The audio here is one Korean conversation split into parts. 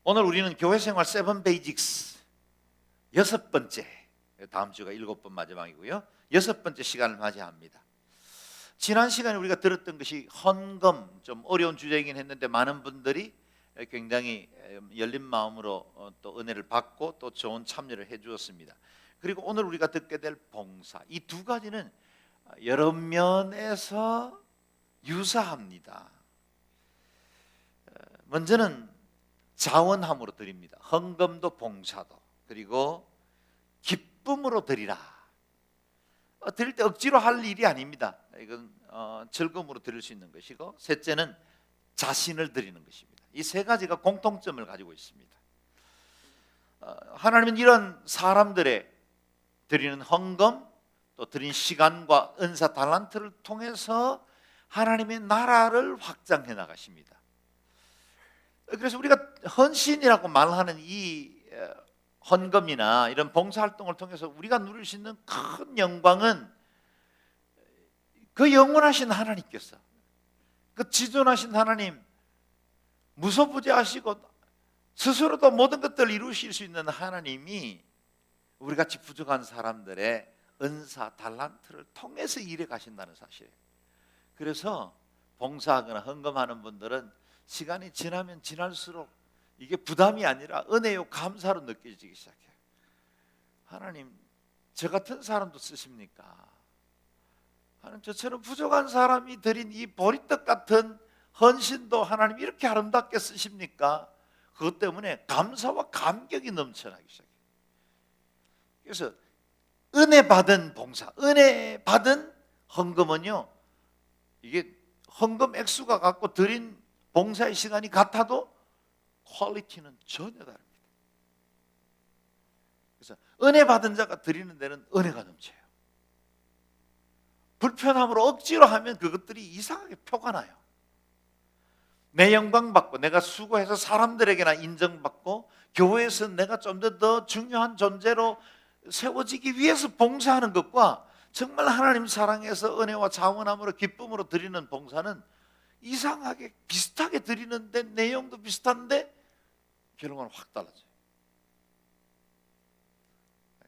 오늘 우리는 교회 생활 7 베이직스 6번째, 다음 주가 7번 마지막이고요. 6번째 시간을 맞이합니다. 지난 시간에 우리가 들었던 것이 헌금, 좀 어려운 주제이긴 했는데 많은 분들이 굉장히 열린 마음으로 또 은혜를 받고 또 좋은 참여를 해 주었습니다. 그리고 오늘 우리가 듣게 될 봉사, 이 두 가지는 여러 면에서 유사합니다. 먼저는 자원함으로 드립니다. 헌금도 봉사도. 그리고 기쁨으로 드리라. 드릴 때 억지로 할 일이 아닙니다. 이건 즐거움으로 드릴 수 있는 것이고, 셋째는 자신을 드리는 것입니다. 이 세 가지가 공통점을 가지고 있습니다. 하나님은 이런 사람들의 드리는 헌금, 또 드린 시간과 은사 달란트를 통해서 하나님의 나라를 확장해 나가십니다. 그래서 우리가 헌신이라고 말하는 이 헌금이나 이런 봉사활동을 통해서 우리가 누릴 수 있는 큰 영광은 그 영원하신 하나님께서, 그 지존하신 하나님, 무소부재하시고 스스로도 모든 것들을 이루실 수 있는 하나님이 우리같이 부족한 사람들의 은사, 달란트를 통해서 일해 가신다는 사실이에요. 그래서 봉사하거나 헌금하는 분들은 시간이 지나면 지날수록 이게 부담이 아니라 은혜요 감사로 느껴지기 시작해요. 하나님, 저 같은 사람도 쓰십니까? 하나님, 저처럼 부족한 사람이 드린 이 보리떡 같은 헌신도 하나님 이렇게 아름답게 쓰십니까? 그것 때문에 감사와 감격이 넘쳐나기 시작해요. 그래서 은혜 받은 봉사, 은혜 받은 헌금은요, 이게 헌금 액수가 같고 드린 봉사의 시간이 같아도 퀄리티는 전혀 다릅니다. 그래서 은혜 받은 자가 드리는 데는 은혜가 넘쳐요. 불편함으로 억지로 하면 그것들이 이상하게 표가 나요. 내 영광 받고 내가 수고해서 사람들에게나 인정받고 교회에서 내가 좀 더 중요한 존재로 세워지기 위해서 봉사하는 것과 정말 하나님 사랑해서 은혜와 자원함으로 기쁨으로 드리는 봉사는 이상하게 비슷하게 드리는데 내용도 비슷한데 결과는 확 달라져요.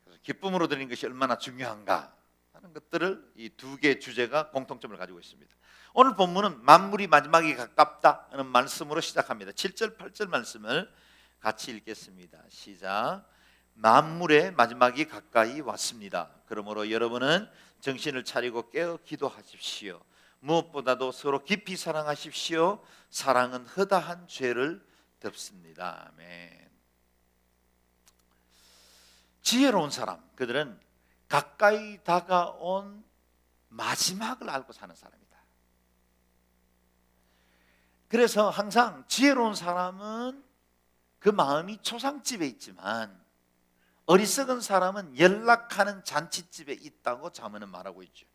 그래서 기쁨으로 드리는 것이 얼마나 중요한가 하는 것들을 이 두 개의 주제가 공통점을 가지고 있습니다. 오늘 본문은 만물이 마지막이 가깝다 하는 말씀으로 시작합니다. 7절 8절 말씀을 같이 읽겠습니다. 시작. 만물의 마지막이 가까이 왔습니다. 그러므로 여러분은 정신을 차리고 깨어 기도하십시오. 무엇보다도 서로 깊이 사랑하십시오. 사랑은 허다한 죄를 덮습니다. 아멘. 지혜로운 사람, 그들은 가까이 다가온 마지막을 알고 사는 사람이다. 그래서 항상 지혜로운 사람은 그 마음이 초상집에 있지만 어리석은 사람은 연락하는 잔치집에 있다고 자문은 말하고 있죠.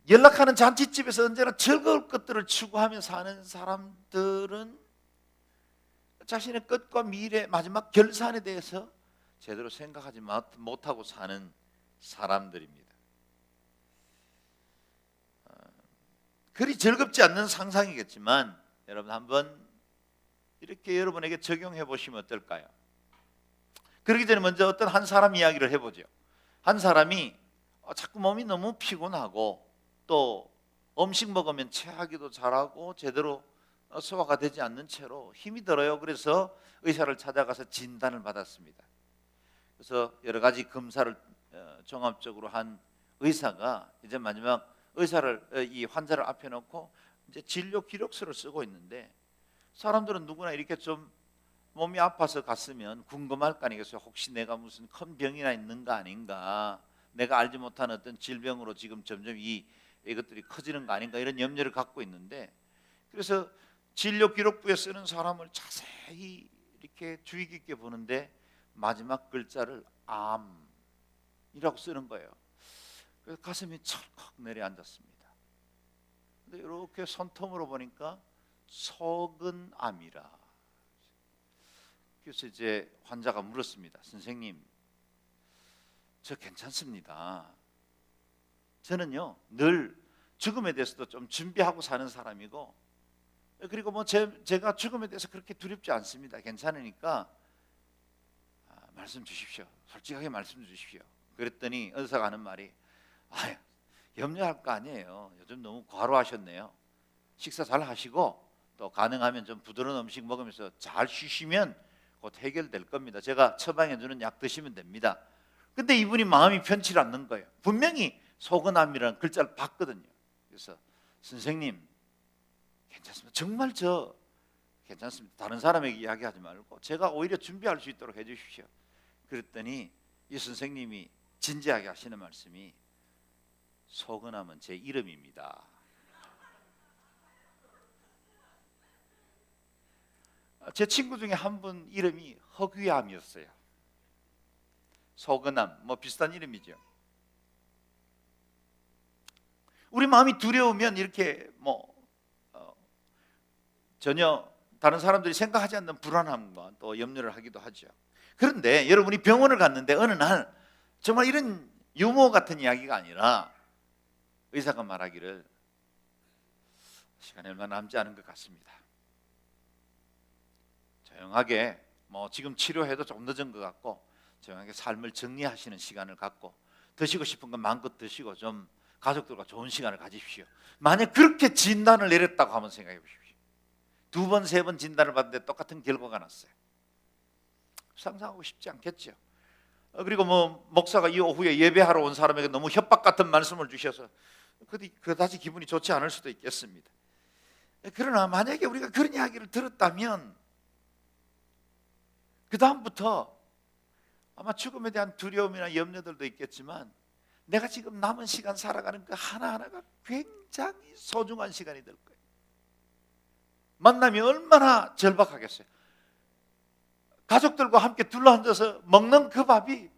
연락하는 잔치집에서 언제나 즐거울 것들을 추구하며 사는 사람들은 자신의 끝과 미래, 마지막 결산에 대해서 제대로 생각하지 못하고 사는 사람들입니다. 그리 즐겁지 않는 상상이겠지만 여러분 한번 이렇게 여러분에게 적용해 보시면 어떨까요? 그러기 전에 먼저 어떤 한 사람 이야기를 해보죠. 한 사람이 자꾸 몸이 너무 피곤하고 또 음식 먹으면 체하기도 잘하고 제대로 소화가 되지 않는 채로 힘이 들어요. 그래서 의사를 찾아가서 진단을 받았습니다. 그래서 여러 가지 검사를 종합적으로 한 의사가 이제 마지막 이 환자를 앞에 놓고 이제 진료 기록서를 쓰고 있는데, 사람들은 누구나 이렇게 좀 몸이 아파서 갔으면 궁금할 거 아니겠어요. 혹시 내가 무슨 큰 병이나 있는 거 아닌가, 내가 알지 못한 어떤 질병으로 지금 점점 이것들이 커지는 거 아닌가, 이런 염려를 갖고 있는데, 그래서 진료 기록부에 쓰는 사람을 자세히 이렇게 주의 깊게 보는데 마지막 글자를 암이라고 쓰는 거예요. 그래서 가슴이 철컥 내려앉았습니다. 근데 이렇게 손톱으로 보니까 속은 암이라. 그래서 이제 환자가 물었습니다. 선생님, 저 괜찮습니다. 저는요 늘 죽음에 대해서도 좀 준비하고 사는 사람이고 그리고 제가 죽음에 대해서 그렇게 두렵지 않습니다. 괜찮으니까 말씀 주십시오. 솔직하게 말씀 주십시오. 그랬더니 의사가 하는 말이 염려할 거 아니에요. 요즘 너무 과로하셨네요. 식사 잘 하시고 또 가능하면 좀 부드러운 음식 먹으면서 잘 쉬시면 곧 해결될 겁니다. 제가 처방해 주는 약 드시면 됩니다. 근데 이분이 마음이 편치 않는 거예요. 분명히 소근암이라는 글자를 봤거든요. 그래서 선생님 괜찮습니다. 정말 저 괜찮습니다. 다른 사람에게 이야기하지 말고 제가 오히려 준비할 수 있도록 해 주십시오. 그랬더니 이 선생님이 진지하게 하시는 말씀이 소근암은 제 이름입니다. 제 친구 중에 한 분 이름이 허귀암이었어요. 소근암 비슷한 이름이죠. 우리 마음이 두려우면 이렇게 전혀 다른 사람들이 생각하지 않는 불안함과 또 염려를 하기도 하죠. 그런데 여러분이 병원을 갔는데 어느 날 정말 이런 유머 같은 이야기가 아니라 의사가 말하기를 시간이 얼마 남지 않은 것 같습니다. 조용하게 지금 치료해도 좀 늦은 것 같고 조용하게 삶을 정리하시는 시간을 갖고 드시고 싶은 건 마음껏 드시고 좀 가족들과 좋은 시간을 가지십시오. 만약 그렇게 진단을 내렸다고 한번 생각해 보십시오. 2번, 3번 진단을 받는데 똑같은 결과가 났어요. 상상하고 싶지 않겠죠. 그리고 목사가 이 오후에 예배하러 온 사람에게 너무 협박 같은 말씀을 주셔서 그다지 기분이 좋지 않을 수도 있겠습니다. 그러나 만약에 우리가 그런 이야기를 들었다면 그 다음부터 아마 죽음에 대한 두려움이나 염려들도 있겠지만 내가 지금 남은 시간 살아가는 그 하나하나가 굉장히 소중한 시간이 될 거예요. 만남이 얼마나 절박하겠어요. 가족들과 함께 둘러앉아서 먹는 그 밥이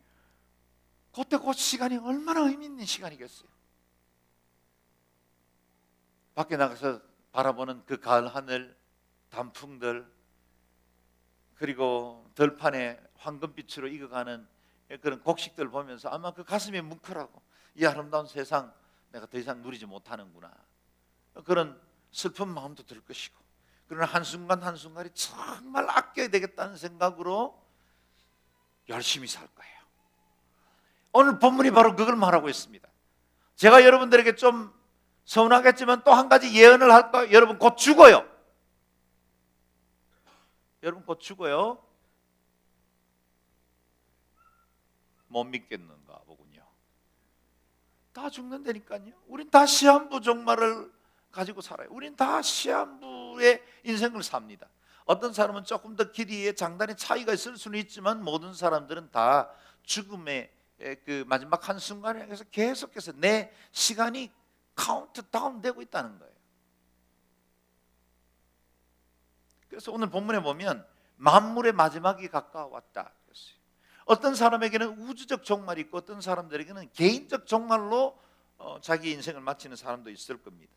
그때 그 시간이 얼마나 의미 있는 시간이겠어요. 밖에 나가서 바라보는 그 가을 하늘, 단풍들, 그리고 들판에 황금빛으로 익어가는 그런 곡식들 보면서 아마 그 가슴이 뭉클하고 이 아름다운 세상 내가 더 이상 누리지 못하는구나, 그런 슬픈 마음도 들 것이고, 그러나 한순간 한순간이 정말 아껴야 되겠다는 생각으로 열심히 살 거예요. 오늘 본문이 바로 그걸 말하고 있습니다. 제가 여러분들에게 좀 서운하겠지만 또 한 가지 예언을 할까요? 여러분 곧 죽어요. 여러분 곧 죽어요. 못 믿겠는가 보군요. 다 죽는다니까요. 우린 다 시한부 종말을 가지고 살아요. 우린 다 시한부의 인생을 삽니다. 어떤 사람은 조금 더 길이의 장단의 차이가 있을 수는 있지만 모든 사람들은 다 죽음의 그 마지막 한순간에 향해서 계속해서 내 시간이 카운트다운 되고 있다는 거예요. 그래서 오늘 본문에 보면 만물의 마지막이 가까워왔다. 어떤 사람에게는 우주적 종말이 있고 어떤 사람들에게는 개인적 종말로 자기 인생을 마치는 사람도 있을 겁니다.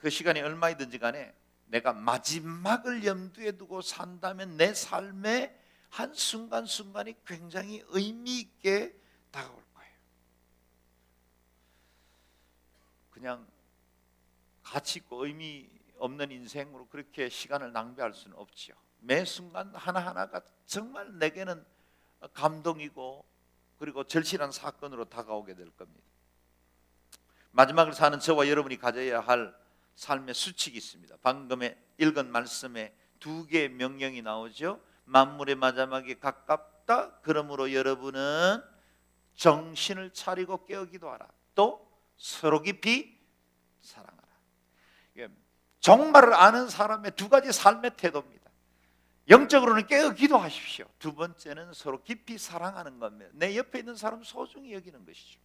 그 시간이 얼마이든지 간에 내가 마지막을 염두에 두고 산다면 내 삶의 한 순간순간이 굉장히 의미 있게 다가올 거예요. 그냥 가치 있고 의미 없는 인생으로 그렇게 시간을 낭비할 수는 없지요. 매 순간 하나하나가 정말 내게는 감동이고 그리고 절실한 사건으로 다가오게 될 겁니다. 마지막을 사는 저와 여러분이 가져야 할 삶의 수칙이 있습니다. 방금 읽은 말씀에 2개의 명령이 나오죠. 만물의 마지막이 가깝다. 그러므로 여러분은 정신을 차리고 깨어 기도하라. 또 서로 깊이 사랑하라. 종말을 아는 사람의 2가지 삶의 태도입니다. 영적으로는 깨어 기도하십시오. 2번째는 서로 깊이 사랑하는 겁니다. 내 옆에 있는 사람 소중히 여기는 것이죠.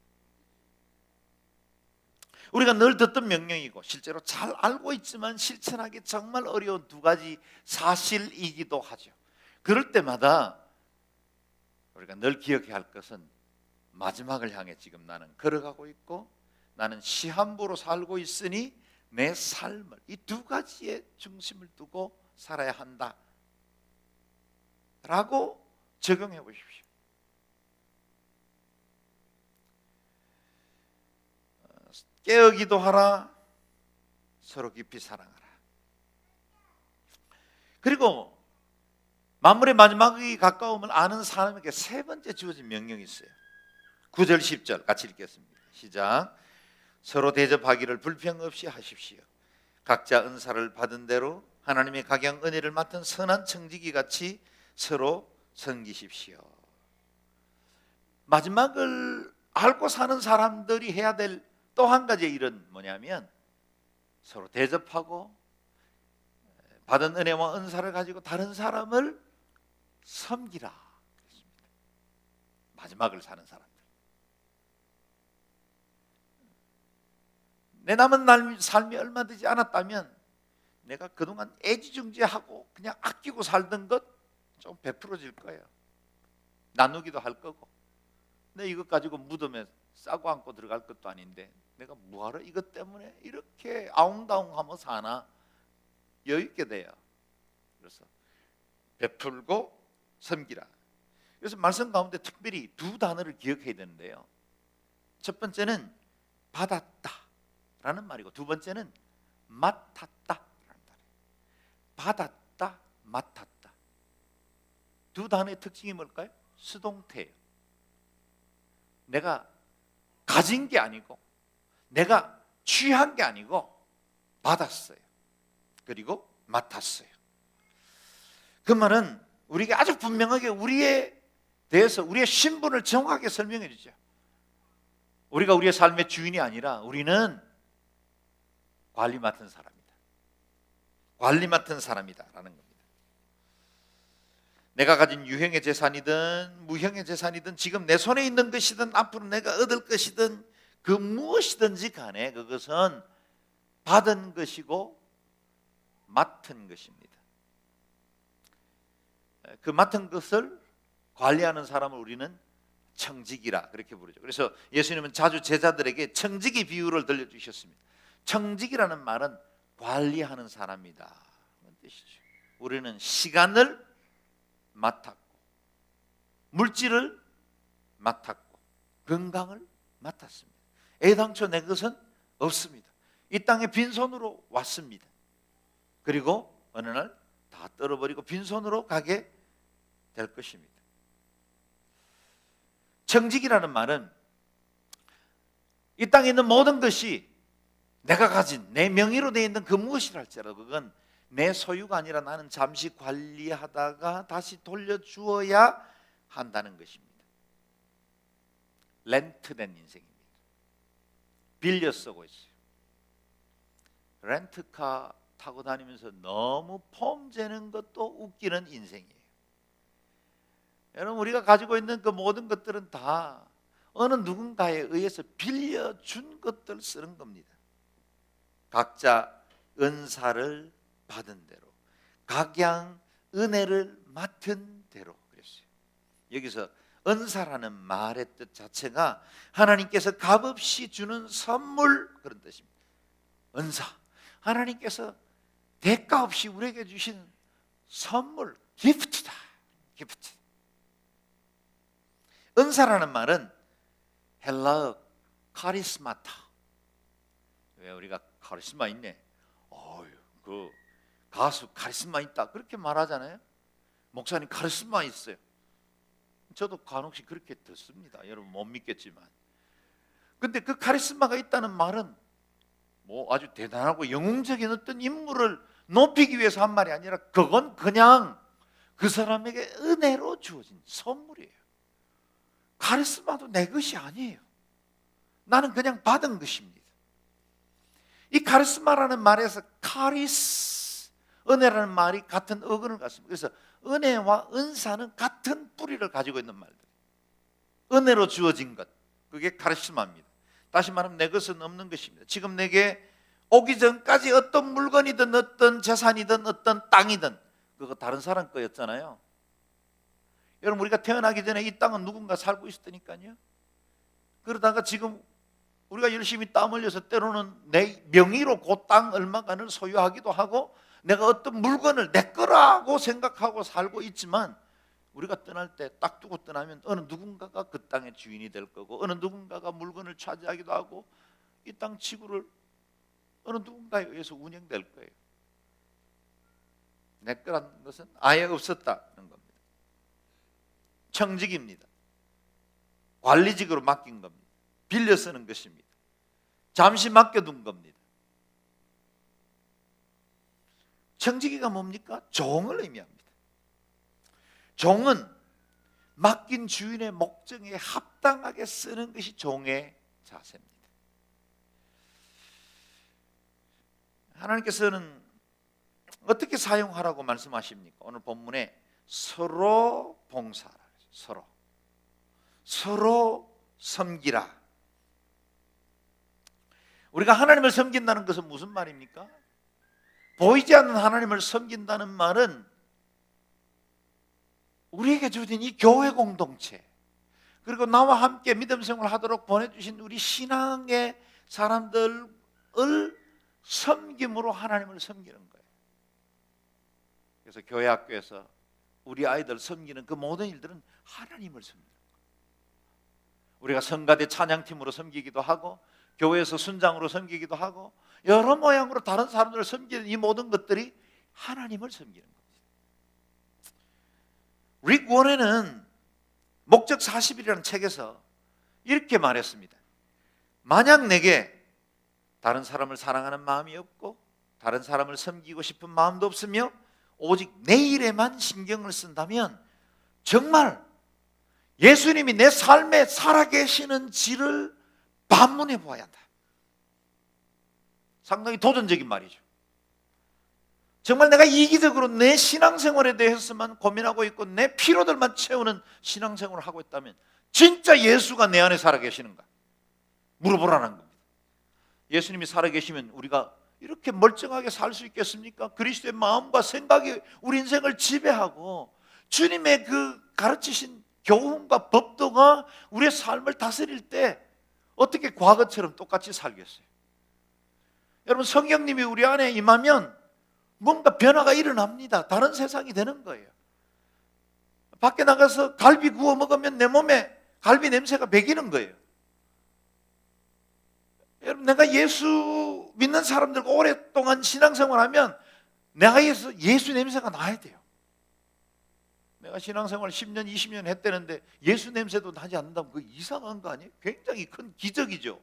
우리가 늘 듣던 명령이고 실제로 잘 알고 있지만 실천하기 정말 어려운 2가지 사실이기도 하죠. 그럴 때마다 우리가 늘 기억해야 할 것은 마지막을 향해 지금 나는 걸어가고 있고 나는 시한부로 살고 있으니 내 삶을 이 2가지의 중심을 두고 살아야 한다 라고 적용해 보십시오. 깨어 기도하라. 서로 깊이 사랑하라. 그리고 만물의 마지막이 가까움을 아는 사람에게 세 번째 주어진 명령이 있어요. 9절 10절 같이 읽겠습니다. 시작. 서로 대접하기를 불평 없이 하십시오. 각자 은사를 받은 대로 하나님의 각양 은혜를 맡은 선한 청지기 같이 서로 섬기십시오. 마지막을 알고 사는 사람들이 해야 될 또 한 가지의 일은 뭐냐면 서로 대접하고 받은 은혜와 은사를 가지고 다른 사람을 섬기라. 마지막을 사는 사람들. 내 남은 삶이 얼마 되지 않았다면 내가 그동안 애지중지하고 그냥 아끼고 살던 것 좀 베풀어질 거예요. 나누기도 할 거고. 내 이것 가지고 무덤에 싸고 안고 들어갈 것도 아닌데 내가 뭐하러 이것 때문에 이렇게 아웅다웅하며 사나 여유 있게 돼요. 그래서 베풀고 섬기라. 그래서 말씀 가운데 특별히 두 단어를 기억해야 되는데요. 첫 번째는 받았다 라는 말이고 두 번째는 맡았다 라는 말이에요. 받았다, 맡았다. 두 단어의 특징이 뭘까요? 수동태예요. 내가 가진 게 아니고 내가 취한 게 아니고 받았어요. 그리고 맡았어요. 그 말은 우리에게 아주 분명하게 우리에 대해서 우리의 신분을 정확하게 설명해 주죠. 우리가 우리의 삶의 주인이 아니라 우리는 관리 맡은 사람이다. 관리 맡은 사람이다라는 겁니다. 내가 가진 유형의 재산이든 무형의 재산이든 지금 내 손에 있는 것이든 앞으로 내가 얻을 것이든 그 무엇이든지 간에 그것은 받은 것이고 맡은 것입니다. 그 맡은 것을 관리하는 사람을 우리는 청지기라 그렇게 부르죠. 그래서 예수님은 자주 제자들에게 청지기 비유를 들려주셨습니다. 청지기라는 말은 관리하는 사람이다 그런 뜻이죠. 우리는 시간을 맡았고 물질을 맡았고 건강을 맡았습니다. 애당초 내 것은 없습니다. 이 땅에 빈손으로 왔습니다. 그리고 어느 날 다 떨어버리고 빈손으로 가게 될 것입니다. 청직이라는 말은 이 땅에 있는 모든 것이 내가 가진 내 명의로 되어 있는 그 무엇이라 할지라도 그건 내 소유가 아니라 나는 잠시 관리하다가 다시 돌려주어야 한다는 것입니다. 렌트된 인생입니다. 빌려 쓰고 있어요. 렌트카 타고 다니면서 너무 폼 재는 것도 웃기는 인생이에요. 여러분 우리가 가지고 있는 그 모든 것들은 다 어느 누군가에 의해서 빌려준 것들 쓰는 겁니다. 각자 은사를 받은 대로 각양 은혜를 맡은 대로 그랬어요. 여기서 은사라는 말의 뜻 자체가 하나님께서 값없이 주는 선물 그런 뜻입니다. 은사 하나님께서 대가 없이 우리에게 주신 선물 기프트다. 기프트. 은사라는 말은 헬라어 카리스마타. 왜 우리가 카리스마 있네. 그 가수 카리스마 있다 그렇게 말하잖아요. 목사님 카리스마 있어요. 저도 간혹씩 그렇게 듣습니다. 여러분 못 믿겠지만. 근데 그 카리스마가 있다는 말은 뭐 아주 대단하고 영웅적인 어떤 인물을 높이기 위해서 한 말이 아니라 그건 그냥 그 사람에게 은혜로 주어진 선물이에요. 카리스마도 내 것이 아니에요. 나는 그냥 받은 것입니다. 이 카리스마라는 말에서 카리스, 은혜라는 말이 같은 어근을 갖습니다. 그래서 은혜와 은사는 같은 뿌리를 가지고 있는 말들. 은혜로 주어진 것, 그게 카리스마입니다. 다시 말하면 내 것은 없는 것입니다. 지금 내게 오기 전까지 어떤 물건이든 어떤 재산이든 어떤 땅이든 그거 다른 사람 거였잖아요. 여러분 우리가 태어나기 전에 이 땅은 누군가 살고 있었다니까요. 그러다가 지금 우리가 열심히 땀 흘려서 때로는 내 명의로 그 땅 얼마간을 소유하기도 하고 내가 어떤 물건을 내 거라고 생각하고 살고 있지만 우리가 떠날 때 딱 두고 떠나면 어느 누군가가 그 땅의 주인이 될 거고 어느 누군가가 물건을 차지하기도 하고 이 땅 지구를 어느 누군가에 의해서 운영될 거예요. 내 거라는 것은 아예 없었다는 겁니다. 청직입니다. 관리직으로 맡긴 겁니다. 빌려 쓰는 것입니다. 잠시 맡겨둔 겁니다. 청지기가 뭡니까? 종을 의미합니다. 종은 맡긴 주인의 목적에 합당하게 쓰는 것이 종의 자세입니다. 하나님께서는 어떻게 사용하라고 말씀하십니까? 오늘 본문에 서로 봉사라, 서로 섬기라. 우리가 하나님을 섬긴다는 것은 무슨 말입니까? 보이지 않는 하나님을 섬긴다는 말은 우리에게 주어진 이 교회 공동체, 그리고 나와 함께 믿음 생활을 하도록 보내주신 우리 신앙의 사람들을 섬김으로 하나님을 섬기는 거예요. 그래서 교회 학교에서 우리 아이들 섬기는 그 모든 일들은 하나님을 섬기는 거예요. 우리가 성가대 찬양팀으로 섬기기도 하고, 교회에서 순장으로 섬기기도 하고, 여러 모양으로 다른 사람들을 섬기는 이 모든 것들이 하나님을 섬기는 겁니다. 릭 워렌은 목적 40일이라는 책에서 이렇게 말했습니다. 만약 내게 다른 사람을 사랑하는 마음이 없고 다른 사람을 섬기고 싶은 마음도 없으며 오직 내 일에만 신경을 쓴다면 정말 예수님이 내 삶에 살아계시는지를 반문해 보아야 한다. 상당히 도전적인 말이죠. 정말 내가 이기적으로 내 신앙생활에 대해서만 고민하고 있고 내 피로들만 채우는 신앙생활을 하고 있다면 진짜 예수가 내 안에 살아계시는가 물어보라는 겁니다. 예수님이 살아계시면 우리가 이렇게 멀쩡하게 살 수 있겠습니까? 그리스도의 마음과 생각이 우리 인생을 지배하고 주님의 그 가르치신 교훈과 법도가 우리의 삶을 다스릴 때 어떻게 과거처럼 똑같이 살겠어요? 여러분, 성령님이 우리 안에 임하면 뭔가 변화가 일어납니다. 다른 세상이 되는 거예요. 밖에 나가서 갈비 구워 먹으면 내 몸에 갈비 냄새가 배기는 거예요. 여러분, 내가 예수 믿는 사람들과 오랫동안 신앙생활하면 내가 예수 냄새가 나야 돼요. 내가 신앙생활 10년, 20년 했다는데 예수 냄새도 나지 않는다면 그거 이상한 거 아니에요? 굉장히 큰 기적이죠.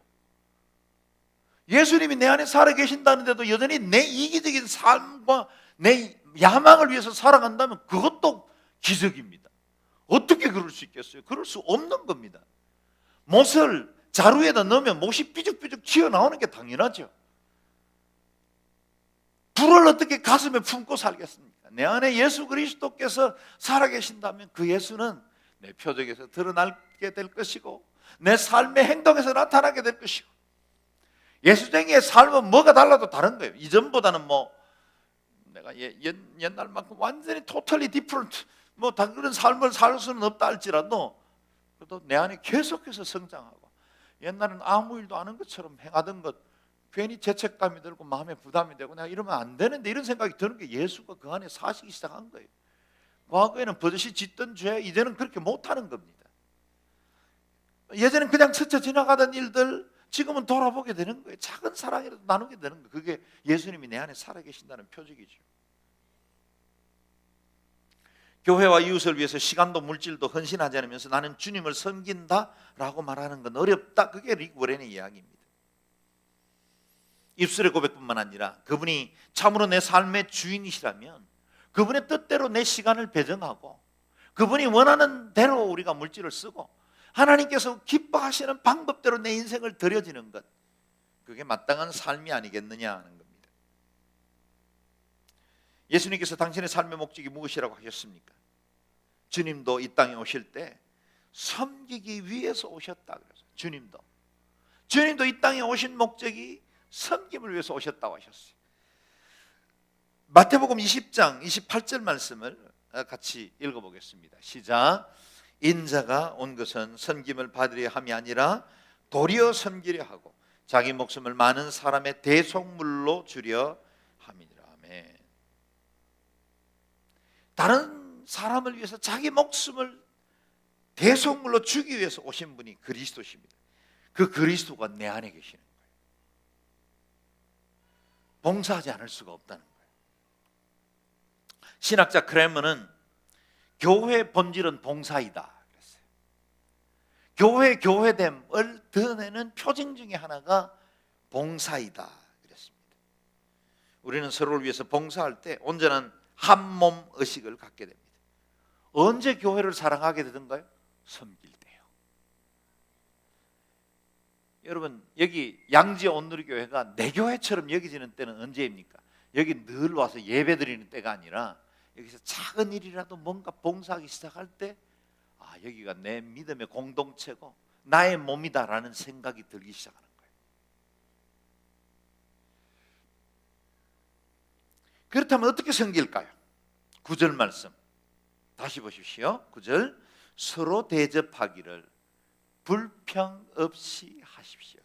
예수님이 내 안에 살아계신다는데도 여전히 내 이기적인 삶과 내 야망을 위해서 살아간다면 그것도 기적입니다. 어떻게 그럴 수 있겠어요? 그럴 수 없는 겁니다. 못을 자루에다 넣으면 못이 삐죽삐죽 튀어나오는 게 당연하죠. 불을 어떻게 가슴에 품고 살겠습니까? 내 안에 예수 그리스도께서 살아계신다면 그 예수는 내 표정에서 드러나게 될 것이고 내 삶의 행동에서 나타나게 될 것이고, 예수쟁이의 삶은 뭐가 달라도 다른 거예요. 이전보다는 내가 옛날만큼 완전히 totally different 다 그런 삶을 살 수는 없다 할지라도 그래도 내 안에 계속해서 성장하고, 옛날에는 아무 일도 안 한 것처럼 행하던 것 괜히 죄책감이 들고 마음에 부담이 되고 내가 이러면 안 되는데 이런 생각이 드는 게 예수가 그 안에 사시기 시작한 거예요. 과거에는 버젓이 짓던 죄 이제는 그렇게 못하는 겁니다. 예전에는 그냥 스쳐 지나가던 일들 지금은 돌아보게 되는 거예요. 작은 사랑이라도 나누게 되는 거예요. 그게 예수님이 내 안에 살아계신다는 표적이죠. 교회와 이웃을 위해서 시간도 물질도 헌신하지 않으면서 나는 주님을 섬긴다라고 말하는 건 어렵다. 그게 릭 워렌의 이야기입니다. 입술의 고백뿐만 아니라 그분이 참으로 내 삶의 주인이시라면 그분의 뜻대로 내 시간을 배정하고 그분이 원하는 대로 우리가 물질을 쓰고 하나님께서 기뻐하시는 방법대로 내 인생을 드려지는 것, 그게 마땅한 삶이 아니겠느냐 하는 겁니다. 예수님께서 당신의 삶의 목적이 무엇이라고 하셨습니까? 주님도 이 땅에 오실 때 섬기기 위해서 오셨다 그랬어요. 주님도 이 땅에 오신 목적이 섬김을 위해서 오셨다고 하셨어요. 마태복음 20장 28절 말씀을 같이 읽어보겠습니다. 시작. 인자가 온 것은 섬김을 받으려 함이 아니라 도리어 섬기려 하고 자기 목숨을 많은 사람의 대속물로 주려 함이니라. 아멘. 다른 사람을 위해서 자기 목숨을 대속물로 주기 위해서 오신 분이 그리스도십니다. 그 그리스도가 내 안에 계시는 거예요. 봉사하지 않을 수가 없다는 거예요. 신학자 크레머는 교회의 본질은 봉사이다 그랬어요. 교회됨을 드러내는 표징 중에 하나가 봉사이다 그랬습니다. 우리는 서로를 위해서 봉사할 때 온전한 한몸 의식을 갖게 됩니다. 언제 교회를 사랑하게 되던가요? 섬길 때요. 여러분, 여기 양지 온누리교회가 내 교회처럼 여기지는 때는 언제입니까? 여기 늘 와서 예배 드리는 때가 아니라 여기서 작은 일이라도 뭔가 봉사하기 시작할 때 여기가 내 믿음의 공동체고 나의 몸이다라는 생각이 들기 시작하는 거예요. 그렇다면 어떻게 섬길까요? 9절 말씀 다시 보십시오. 9절 서로 대접하기를 불평 없이 하십시오.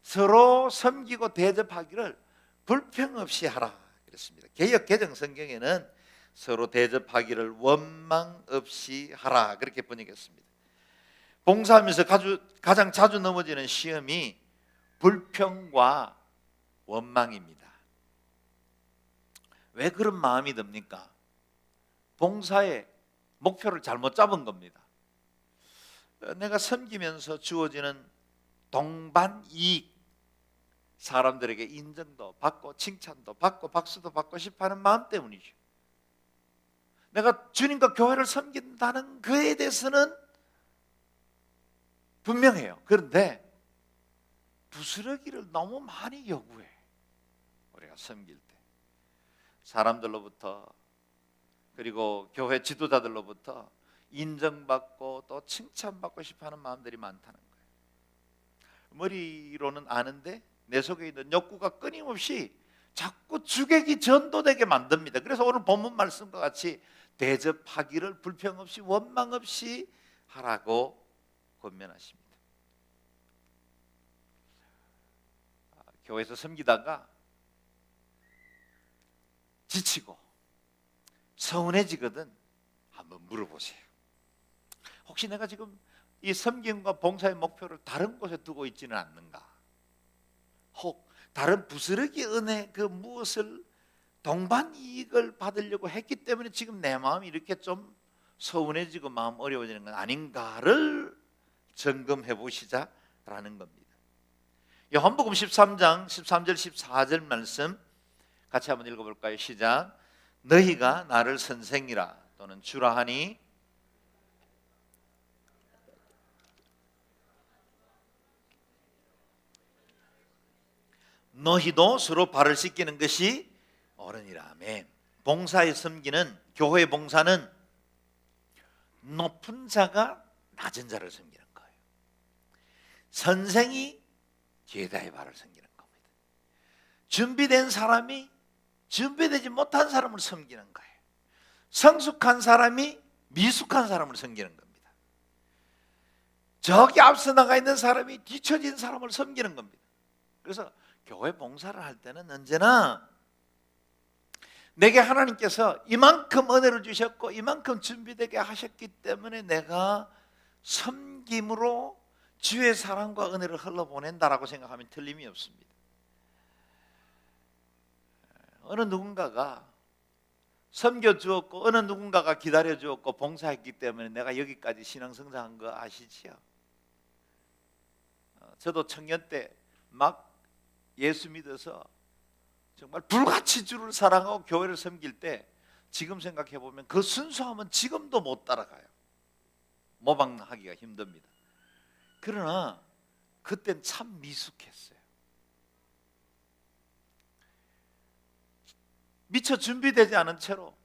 서로 섬기고 대접하기를 불평 없이 하라 그랬습니다. 개역 개정 성경에는 서로 대접하기를 원망 없이 하라 그렇게 번역했습니다. 봉사하면서 가장 자주 넘어지는 시험이 불평과 원망입니다. 왜 그런 마음이 듭니까? 봉사의 목표를 잘못 잡은 겁니다. 내가 섬기면서 주어지는 동반 이익, 사람들에게 인정도 받고 칭찬도 받고 박수도 받고 싶어하는 마음 때문이죠. 내가 주님과 교회를 섬긴다는 그에 대해서는 분명해요. 그런데 부스러기를 너무 많이 요구해. 우리가 섬길 때 사람들로부터 그리고 교회 지도자들로부터 인정받고 또 칭찬받고 싶어하는 마음들이 많다는 거예요. 머리로는 아는데 내 속에 있는 욕구가 끊임없이 자꾸 주객이 전도되게 만듭니다. 그래서 오늘 본문 말씀과 같이 대접하기를 불평 없이 원망 없이 하라고 권면하십니다. 교회에서 섬기다가 지치고 서운해지거든 한번 물어보세요. 혹시 내가 지금 이 섬김과 봉사의 목표를 다른 곳에 두고 있지는 않는가? 혹 다른 부스러기 은혜 그 무엇을 동반 이익을 받으려고 했기 때문에 지금 내 마음이 이렇게 좀 서운해지고 마음 어려워지는 건 아닌가를 점검해 보시자라는 겁니다. 요한복음 13장 13절 14절 말씀 같이 한번 읽어볼까요? 시작. 너희가 나를 선생이라 또는 주라 하니 너희도 서로 발을 씻기는 것이 옳으니라. 아멘. 봉사에 섬기는 교회 봉사는 높은 자가 낮은 자를 섬기는 거예요. 선생이 제자의 발을 섬기는 겁니다. 준비된 사람이 준비되지 못한 사람을 섬기는 거예요. 성숙한 사람이 미숙한 사람을 섬기는 겁니다. 저기 앞서 나가 있는 사람이 뒤처진 사람을 섬기는 겁니다. 그래서 교회 봉사를 할 때는 언제나 내게 하나님께서 이만큼 은혜를 주셨고 이만큼 준비되게 하셨기 때문에 내가 섬김으로 주의 사랑과 은혜를 흘러보낸다라고 생각하면 틀림이 없습니다. 어느 누군가가 섬겨주었고 어느 누군가가 기다려주었고 봉사했기 때문에 내가 여기까지 신앙 성장한 거 아시지요? 저도 청년 때 막 예수 믿어서 정말 불같이 주를 사랑하고 교회를 섬길 때 지금 생각해 보면 그 순수함은 지금도 못 따라가요. 모방하기가 힘듭니다. 그러나 그땐 참 미숙했어요. 미처 준비되지 않은 채로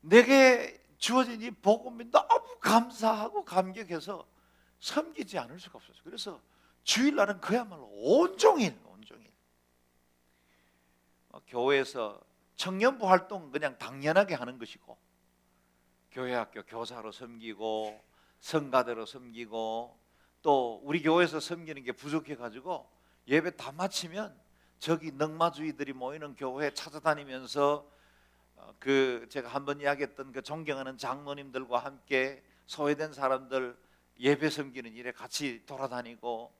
내게 주어진 이 복음이 너무 감사하고 감격해서 섬기지 않을 수가 없었어요. 그래서 주일날은 그야말로 온종일 교회에서 청년부 활동은 그냥 당연하게 하는 것이고 교회 학교 교사로 섬기고 성가대로 섬기고 또 우리 교회에서 섬기는 게 부족해가지고 예배 다 마치면 저기 넝마주의들이 모이는 교회 찾아다니면서 그 제가 한번 이야기했던 그 존경하는 장로님들과 함께 소외된 사람들 예배 섬기는 일에 같이 돌아다니고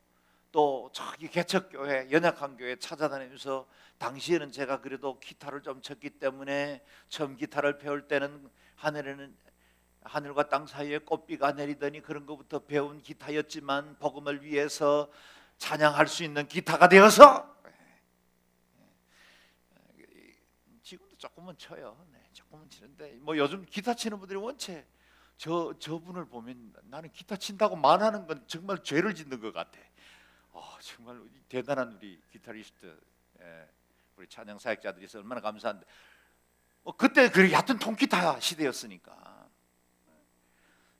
또 저기 개척교회, 연약한 교회 찾아다니면서 당시에는 제가 그래도 기타를 좀 쳤기 때문에 처음 기타를 배울 때는 하늘과 땅 사이에 꽃비가 내리더니 그런 것부터 배운 기타였지만 복음을 위해서 찬양할 수 있는 기타가 되어서 지금도 조금은 쳐요. 네, 조금은 치는데 뭐 요즘 기타 치는 분들이 원체 저분을 보면 나는 기타 친다고 말하는 건 정말 죄를 짓는 것 같아. 정말 대단한 우리 기타리스트, 우리 찬양 사역자들이 있어 얼마나 감사한데. 그때 그 얕은 통기타 시대였으니까.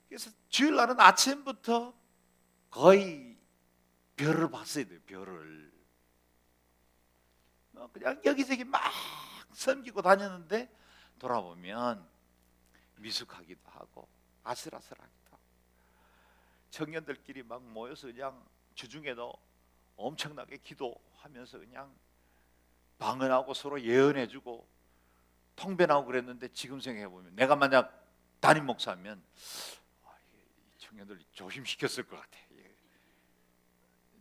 그래서 주일 날은 아침부터 거의 별을 봤어야 돼요. 별을. 그냥 여기저기 막 섬기고 다녔는데 돌아보면 미숙하기도 하고 아슬아슬하기도 하고 청년들끼리 막 모여서 그냥 주중에도 엄청나게 기도하면서 그냥 방언하고 서로 예언해주고 통변하고 그랬는데 지금 생각해보면 내가 만약 담임 목사면 이 청년들 조심시켰을 것 같아.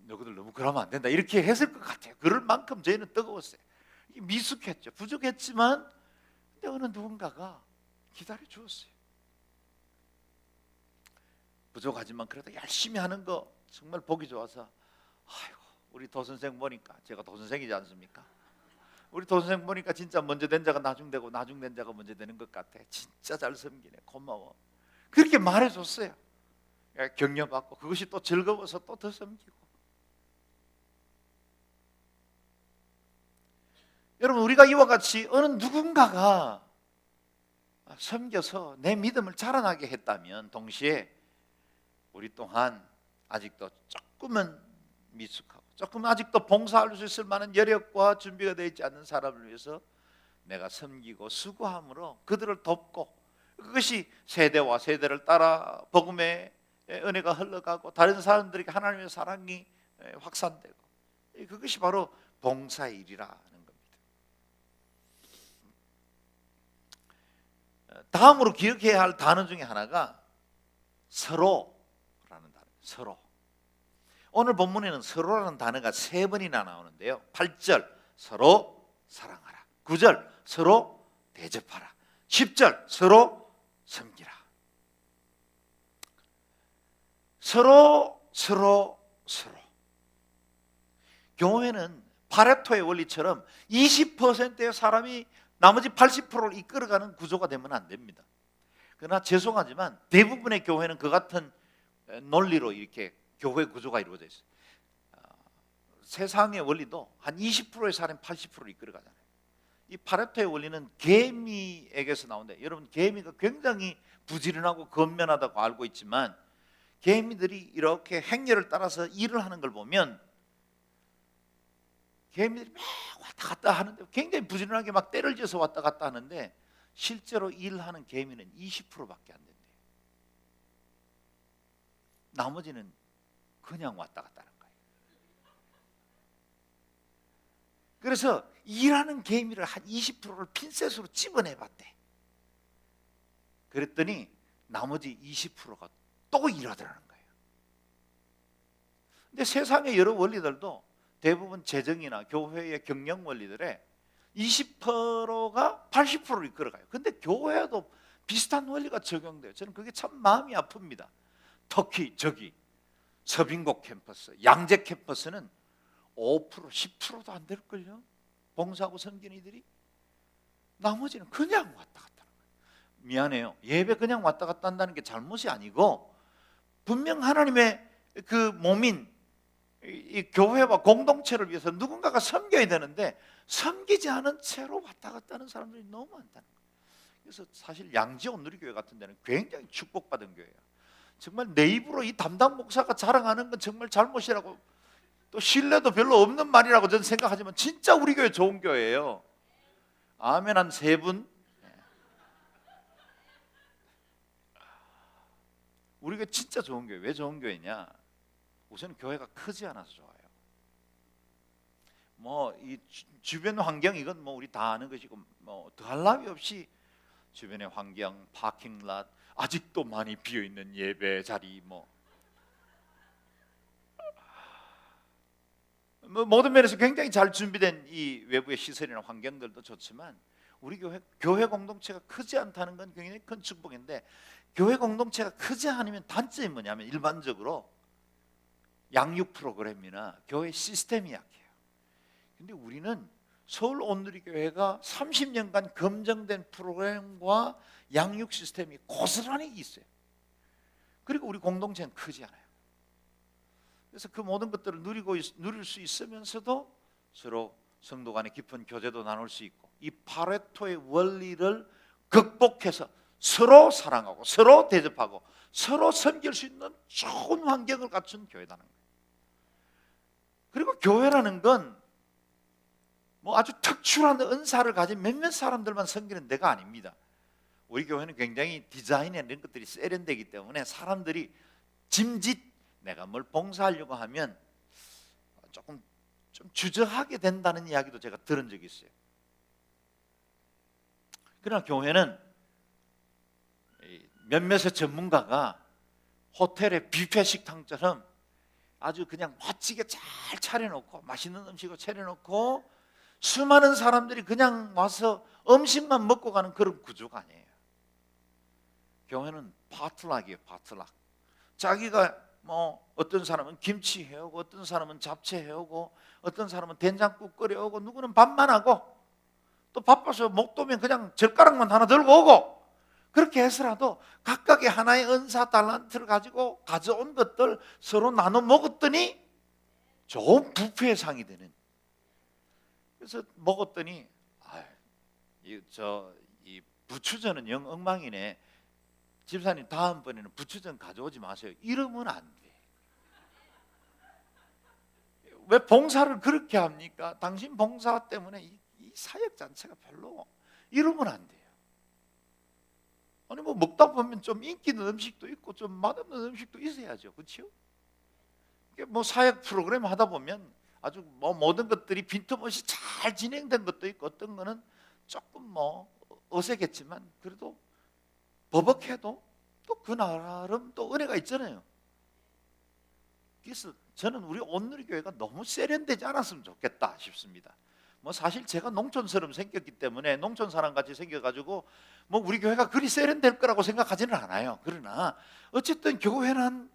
너희들 너무 그러면 안 된다 이렇게 했을 것 같아요. 그럴 만큼 저희는 뜨거웠어요. 미숙했죠. 부족했지만 근데 어느 누군가가 기다려 주었어요. 부족하지만 그래도 열심히 하는 거 정말 보기 좋아서 아이고 우리 도선생 보니까 제가 도선생이지 않습니까? 우리 도선생 보니까 진짜 먼저 된 자가 나중되고 나중된 자가 먼저 되는 것 같아. 진짜 잘 섬기네. 고마워. 그렇게 말해줬어요. 격려받고 그것이 또 즐거워서 또 더 섬기고. 여러분 우리가 이와 같이 어느 누군가가 섬겨서 내 믿음을 자라나게 했다면 동시에 우리 또한 아직도 조금은 미숙하고 조금 아직도 봉사할 수 있을 만한 여력과 준비가 되어 있지 않는 사람을 위해서 내가 섬기고 수고함으로 그들을 돕고 그것이 세대와 세대를 따라 복음의 은혜가 흘러가고 다른 사람들에게 하나님의 사랑이 확산되고 그것이 바로 봉사의 일이라는 겁니다. 다음으로 기억해야 할 단어 중에 하나가 서로라는 단어. 서로. 오늘 본문에는 서로라는 단어가 3번이나 나오는데요. 8절 서로 사랑하라. 9절 서로 대접하라. 10절 서로 섬기라. 서로. 교회는 파레토의 원리처럼 20%의 사람이 나머지 80%를 이끌어가는 구조가 되면 안 됩니다. 그러나 죄송하지만 대부분의 교회는 그 같은 논리로 이렇게 교회 구조가 이루어져 있어요. 세상의 원리도 한 20%의 사람이 80%를 이끌어가잖아요. 이 파레토의 원리는 개미에게서 나오는데 여러분 개미가 굉장히 부지런하고 건면하다고 알고 있지만 개미들이 이렇게 행렬을 따라서 일을 하는 걸 보면 개미들이 막 왔다 갔다 하는데 굉장히 부지런하게 막 때를 지어서 왔다 갔다 하는데 실제로 일하는 개미는 20%밖에 안 된대요. 나머지는 그냥 왔다 갔다 하는 거예요. 그래서 일하는 개미를 한 20%를 핀셋으로 집어내봤대. 그랬더니 나머지 20%가 또 일하더라는 거예요. 근데 세상의 여러 원리들도 대부분 재정이나 교회의 경영 원리들에 20%가 80%를 이끌어가요. 근데 교회에도 비슷한 원리가 적용돼요. 저는 그게 참 마음이 아픕니다. 특히 저기 서빙고 캠퍼스, 양재 캠퍼스는 5%, 10%도 안 될걸요. 봉사하고 섬기는 이들이. 나머지는 그냥 왔다 갔다 하는 거예요. 미안해요. 예배 그냥 왔다 갔다 한다는 게 잘못이 아니고 분명 하나님의 그 몸인 이 교회와 공동체를 위해서 누군가가 섬겨야 되는데 섬기지 않은 채로 왔다 갔다 하는 사람들이 너무 많다는 거예요. 그래서 사실 양지 온누리교회 같은 데는 굉장히 축복받은 교회예요. 정말 내 입으로 이 담당 목사가 자랑하는 건 정말 잘못이라고 또 신뢰도 별로 없는 말이라고 저는 생각하지만 진짜 우리 교회 좋은 교회예요. 아멘 한 3분. 우리 교회 진짜 좋은 교회. 왜 좋은 교회냐? 우선 교회가 크지 않아서 좋아요. 뭐 이 주변 환경 이건 뭐 우리 다 아는 것이고 뭐 더할 나위 없이 주변의 환경, 파킹랏, 아직도 많이 비어 있는 예배 자리 뭐 모든 면에서 굉장히 잘 준비된 이 외부의 시설이나 환경들도 좋지만 우리 교회 공동체가 크지 않다는 건 굉장히 큰 축복인데, 교회 공동체가 크지 않으면 단점이 뭐냐면 일반적으로 양육 프로그램이나 교회 시스템이 약해요. 근데 우리는 서울 온누리교회가 30년간 검증된 프로그램과 양육 시스템이 고스란히 있어요. 그리고 우리 공동체는 크지 않아요. 그래서 그 모든 것들을 누릴 수 있으면서도 서로 성도 간의 깊은 교제도 나눌 수 있고, 이 파레토의 원리를 극복해서 서로 사랑하고 서로 대접하고 서로 섬길 수 있는 좋은 환경을 갖춘 교회라는 거예요. 그리고 교회라는 건 뭐 아주 특출한 은사를 가진 몇몇 사람들만 섬기는 데가 아닙니다. 우리 교회는 굉장히 디자인에 이런 것들이 세련되기 때문에 사람들이 짐짓 내가 뭘 봉사하려고 하면 조금 좀 주저하게 된다는 이야기도 제가 들은 적이 있어요. 그러나 교회는 몇몇의 전문가가 호텔의 뷔페 식당처럼 아주 그냥 멋지게 잘 차려놓고 맛있는 음식을 차려놓고 수많은 사람들이 그냥 와서 음식만 먹고 가는 그런 구조가 아니에요. 교회는 파틀락이에요. 파틀락. 자기가 뭐 어떤 사람은 김치 해오고, 어떤 사람은 잡채 해오고, 어떤 사람은 된장국 끓여오고, 누구는 밥만 하고, 또 바빠서 못 도면 그냥 젓가락만 하나 들고 오고, 그렇게 해서라도 각각의 하나의 은사 달란트를 가지고 가져온 것들 서로 나눠 먹었더니 좋은 뷔페의 상이 되는. 그래서 먹었더니 이 부추전은 영 엉망이네. 집사님 다음번에는 부추전 가져오지 마세요. 이러면 안 돼. 왜 봉사를 그렇게 합니까? 당신 봉사 때문에 이 사역 자체가 별로, 이러면 안 돼요. 아니 뭐 먹다 보면 좀 인기 있는 음식도 있고 좀 맛없는 음식도 있어야죠. 그렇죠? 뭐 사역 프로그램 하다 보면 아주 뭐 모든 것들이 빈틈없이 잘 진행된 것도 있고, 어떤 거는 조금 뭐 어색했지만 그래도 버벅해도 또 그 나름 또 은혜가 있잖아요. 그래서 저는 우리 온누리교회가 너무 세련되지 않았으면 좋겠다 싶습니다. 뭐 사실 제가 농촌처럼 생겼기 때문에 농촌 사람 같이 생겨가지고 뭐 우리 교회가 그리 세련될 거라고 생각하지는 않아요. 그러나 어쨌든 교회는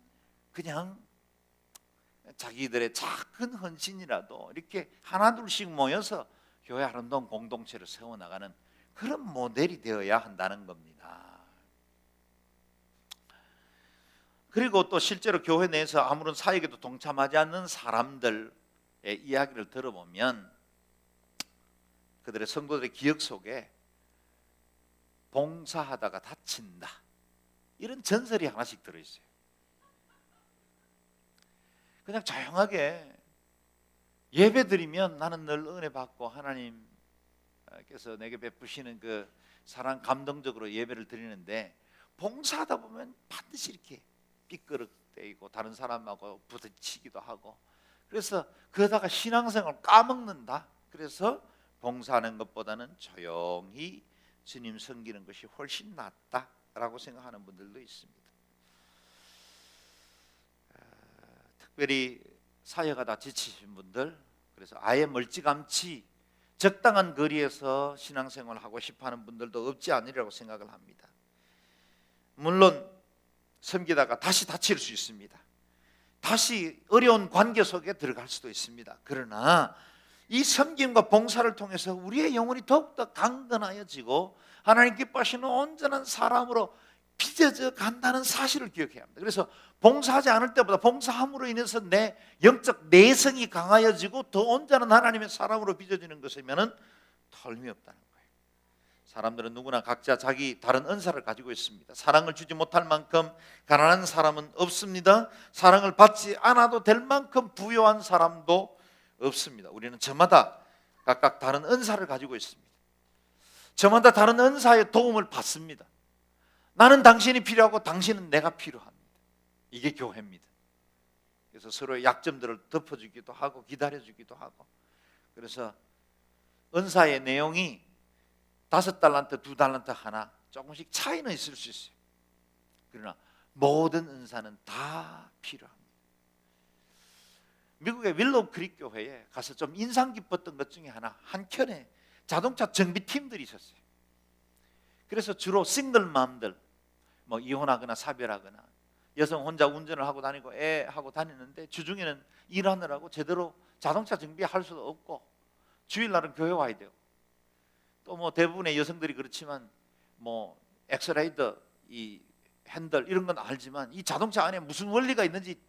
그냥 자기들의 작은 헌신이라도 이렇게 하나둘씩 모여서 교회 아름다운 공동체를 세워나가는 그런 모델이 되어야 한다는 겁니다. 그리고 또 실제로 교회 내에서 아무런 사역에도 동참하지 않는 사람들의 이야기를 들어보면 그들의 성도들의 기억 속에 봉사하다가 다친다, 이런 전설이 하나씩 들어있어요. 그냥 조용하게 예배 드리면 나는 늘 은혜 받고 하나님께서 내게 베푸시는 그 사랑, 감동적으로 예배를 드리는데, 봉사하다 보면 반드시 이렇게 삐끄덕대고 다른 사람하고 부딪히기도 하고, 그래서 그러다가 신앙생활을 까먹는다. 그래서 봉사하는 것보다는 조용히 주님 섬기는 것이 훨씬 낫다라고 생각하는 분들도 있습니다. 특별히 사역하다 지치신 분들, 그래서 아예 멀찌감치 적당한 거리에서 신앙생활을 하고 싶어하는 분들도 없지 않으리라고 생각을 합니다. 물론 섬기다가 다시 다칠 수 있습니다. 다시 어려운 관계 속에 들어갈 수도 있습니다. 그러나 이 섬김과 봉사를 통해서 우리의 영혼이 더욱더 강건하여지고 하나님 기뻐하시는 온전한 사람으로 빚어져 간다는 사실을 기억해야 합니다. 그래서 봉사하지 않을 때보다 봉사함으로 인해서 내 영적 내성이 강하여지고 더 온전한 하나님의 사람으로 빚어지는 것이면 털미 없다는 거예요. 사람들은 누구나 각자 자기 다른 은사를 가지고 있습니다. 사랑을 주지 못할 만큼 가난한 사람은 없습니다. 사랑을 받지 않아도 될 만큼 부유한 사람도 없습니다. 우리는 저마다 각각 다른 은사를 가지고 있습니다. 저마다 다른 은사의 도움을 받습니다. 나는 당신이 필요하고 당신은 내가 필요합니다. 이게 교회입니다. 그래서 서로의 약점들을 덮어주기도 하고 기다려주기도 하고, 그래서 은사의 내용이 5달란트, 2달란트 하나 조금씩 차이는 있을 수 있어요. 그러나 모든 은사는 다 필요합니다. 미국의 윌로우 크릭 교회에 가서 좀 인상 깊었던 것 중에 하나, 한켠에 자동차 정비팀들이 있었어요. 그래서 주로 싱글맘들, 뭐 이혼하거나 사별하거나 여성 혼자 운전을 하고 다니고 애하고 다니는데 주중에는 일하느라고 제대로 자동차 정비할 수도 없고 주일날은 교회 와야 돼요. 또 뭐 대부분의 여성들이 그렇지만 뭐 엑셀레이터, 이 핸들 이런 건 알지만 이 자동차 안에 무슨 원리가 있는지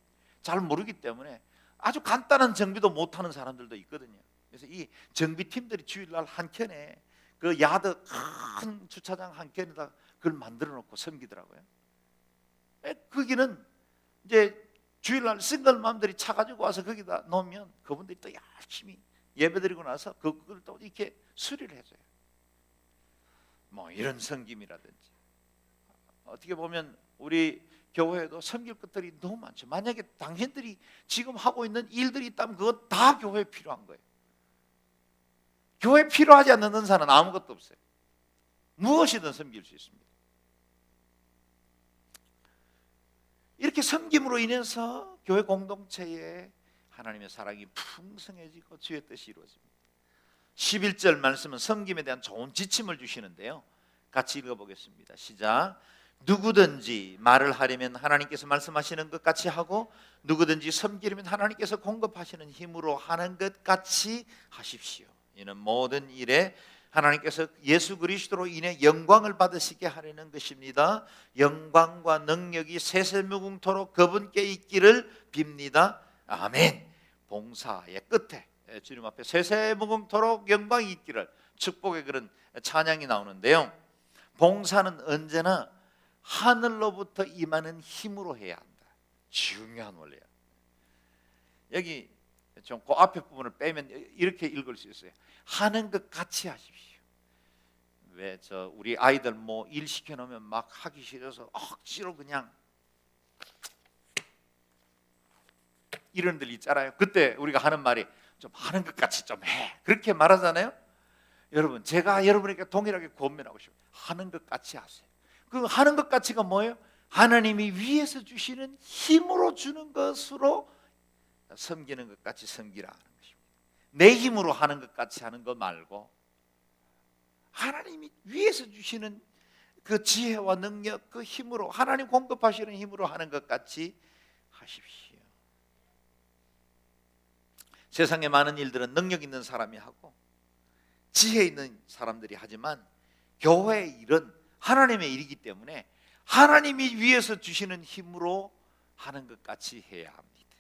잘 모르기 때문에 아주 간단한 정비도 못하는 사람들도 있거든요. 그래서 이 정비팀들이 주일날 한켠에 그 야드 큰 주차장 한켠에다 그걸 만들어 놓고 섬기더라고요. 거기는 이제 주일날 싱글맘들이 차 가지고 와서 거기다 놓으면 그분들이 또 열심히 예배드리고 나서 그걸 또 이렇게 수리를 해줘요. 뭐 이런 섬김이라든지, 어떻게 보면 우리 교회에도 섬길 것들이 너무 많죠. 만약에 당신들이 지금 하고 있는 일들이 있다면 그건 다 교회에 필요한 거예요. 교회에 필요하지 않는 은사는 아무것도 없어요. 무엇이든 섬길 수 있습니다. 이렇게 섬김으로 인해서 교회 공동체에 하나님의 사랑이 풍성해지고 주의 뜻이 이루어집니다. 11절 말씀은 섬김에 대한 좋은 지침을 주시는데요, 같이 읽어보겠습니다. 시작. 누구든지 말을 하려면 하나님께서 말씀하시는 것 같이 하고 누구든지 섬기려면 하나님께서 공급하시는 힘으로 하는 것 같이 하십시오. 이는 모든 일에 하나님께서 예수 그리스도로 인해 영광을 받으시게 하려는 것입니다. 영광과 능력이 세세무궁토록 그분께 있기를 빕니다. 아멘. 봉사의 끝에 주님 앞에 세세무궁토록 영광이 있기를, 축복의 그런 찬양이 나오는데요, 봉사는 언제나 하늘로부터 임하는 힘으로 해야 한다. 중요한 원리야. 여기 좀 그 앞에 부분을 빼면 이렇게 읽을 수 있어요. 하는 것 같이 하십시오. 왜 저 우리 아이들 뭐 일 시켜놓으면 막 하기 싫어서 억지로 그냥 이런 들 있잖아요. 그때 우리가 하는 말이 좀 하는 것 같이 좀 해, 그렇게 말하잖아요. 여러분, 제가 여러분에게 동일하게 권면하고 싶어요. 하는 것 같이 하세요. 그 하는 것 같이가 뭐예요? 하나님이 위에서 주시는 힘으로 주는 것으로 섬기는 것 같이 섬기라 하는 것입니다. 내 힘으로 하는 것 같이 하는 거 말고 하나님이 위에서 주시는 그 지혜와 능력, 그 힘으로, 하나님 공급하시는 힘으로 하는 것 같이 하십시오. 세상에 많은 일들은 능력 있는 사람이 하고 지혜 있는 사람들이 하지만 교회의 일은 하나님의 일이기 때문에 하나님이 위에서 주시는 힘으로 하는 것 같이 해야 합니다.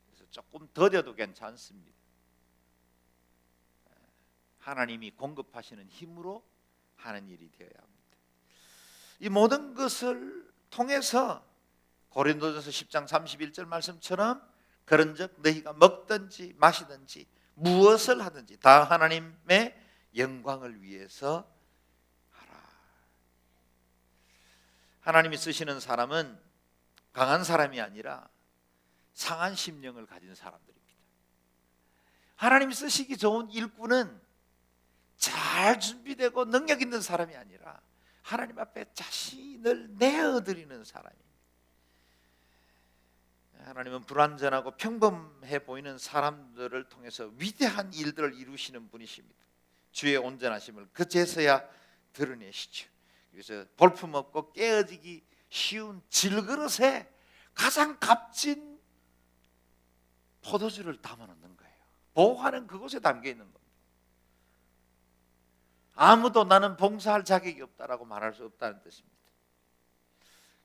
그래서 조금 더뎌도 괜찮습니다. 하나님이 공급하시는 힘으로 하는 일이 되어야 합니다. 이 모든 것을 통해서 고린도전서 10장 31절 말씀처럼 그런즉 너희가 먹든지 마시든지 무엇을 하든지 다 하나님의 영광을 위해서 하라. 하나님이 쓰시는 사람은 강한 사람이 아니라 상한 심령을 가진 사람들입니다. 하나님이 쓰시기 좋은 일꾼은 잘 준비되고 능력 있는 사람이 아니라 하나님 앞에 자신을 내어드리는 사람입니다. 하나님은 불완전하고 평범해 보이는 사람들을 통해서 위대한 일들을 이루시는 분이십니다. 주의 온전하심을 그제서야 드러내시죠. 그래서 볼품없고 깨어지기 쉬운 질그릇에 가장 값진 포도주를 담아놓는 거예요. 보화는 그곳에 담겨 있는 겁니다. 아무도 나는 봉사할 자격이 없다라고 말할 수 없다는 뜻입니다.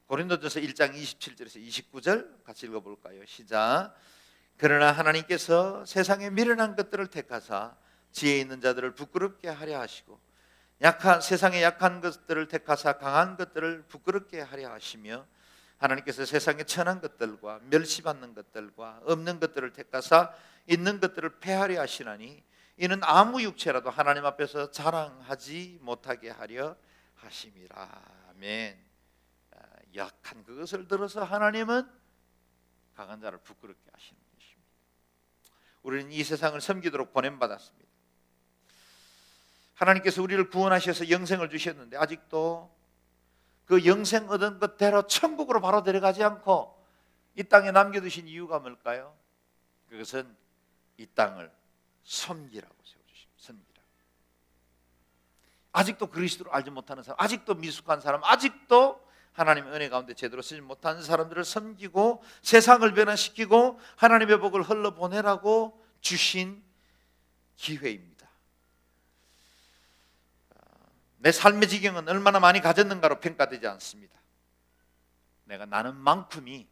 고린도전서 1장 27절에서 29절 같이 읽어볼까요? 시작. 그러나 하나님께서 세상에 미련한 것들을 택하사 지혜 있는 자들을 부끄럽게 하려 하시고 세상에 약한 것들을 택하사 강한 것들을 부끄럽게 하려 하시며 하나님께서 세상에 천한 것들과 멸시받는 것들과 없는 것들을 택하사 있는 것들을 폐하려 하시나니 이는 아무 육체라도 하나님 앞에서 자랑하지 못하게 하려 하심이라. 아멘. 약한 그것을 들어서 하나님은 강한 자를 부끄럽게 하시는 것입니다. 우리는 이 세상을 섬기도록 보냄받았습니다. 하나님께서 우리를 구원하셔서 영생을 주셨는데 아직도 그 영생 얻은 것대로 천국으로 바로 데려가지 않고 이 땅에 남겨두신 이유가 뭘까요? 그것은 이 땅을 섬기라고 세워주십니다. 섬기라. 아직도 그리스도를 알지 못하는 사람, 아직도 미숙한 사람, 아직도 하나님의 은혜 가운데 제대로 쓰지 못하는 사람들을 섬기고 세상을 변화시키고 하나님의 복을 흘러보내라고 주신 기회입니다. 내 삶의 지경은 얼마나 많이 가졌는가로 평가되지 않습니다. 내가 나눈 만큼이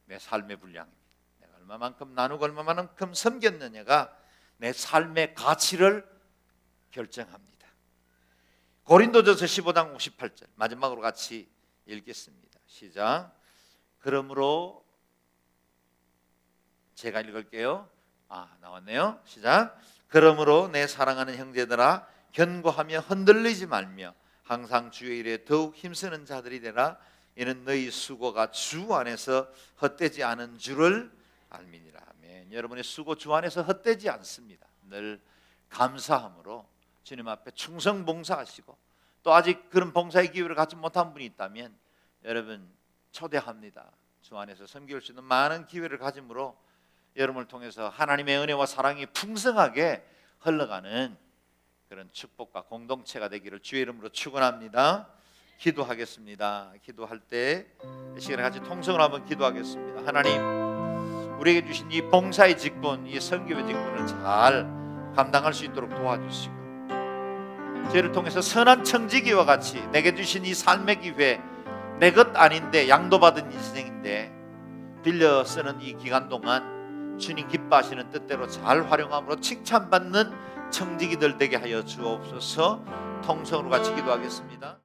내 삶의 분량입니다. 내가 얼마만큼 나누고 얼마만큼 섬겼느냐가 내 삶의 가치를 결정합니다. 고린도전서 15장 58절 마지막으로 같이 읽겠습니다. 시작. 그러므로 제가 읽을게요. 나왔네요. 시작. 그러므로 내 사랑하는 형제들아 견고하며 흔들리지 말며 항상 주의 일에 더욱 힘쓰는 자들이 되라. 이는 너희 수고가 주 안에서 헛되지 않은 줄을 알미니라. 아멘. 여러분의 수고 주 안에서 헛되지 않습니다. 늘 감사함으로 주님 앞에 충성 봉사하시고 또 아직 그런 봉사의 기회를 갖지 못한 분이 있다면 여러분 초대합니다. 주 안에서 섬길 수 있는 많은 기회를 가짐으로 여러분을 통해서 하나님의 은혜와 사랑이 풍성하게 흘러가는 그런 축복과 공동체가 되기를 주의 이름으로 축원합니다. 기도하겠습니다. 기도할 때 이 시간에 같이 통성을 한번 기도하겠습니다. 하나님, 우리에게 주신 이 봉사의 직분, 이 선교의 직분을 잘 감당할 수 있도록 도와주시고 저희를 통해서 선한 청지기와 같이 내게 주신 이 삶의 기회, 내 것 아닌데 양도받은 인생인데 빌려 쓰는 이 기간 동안 주님 기뻐하시는 뜻대로 잘 활용함으로 칭찬받는 청지기들 되게 하여 주옵소서. 통성으로 같이 기도하겠습니다.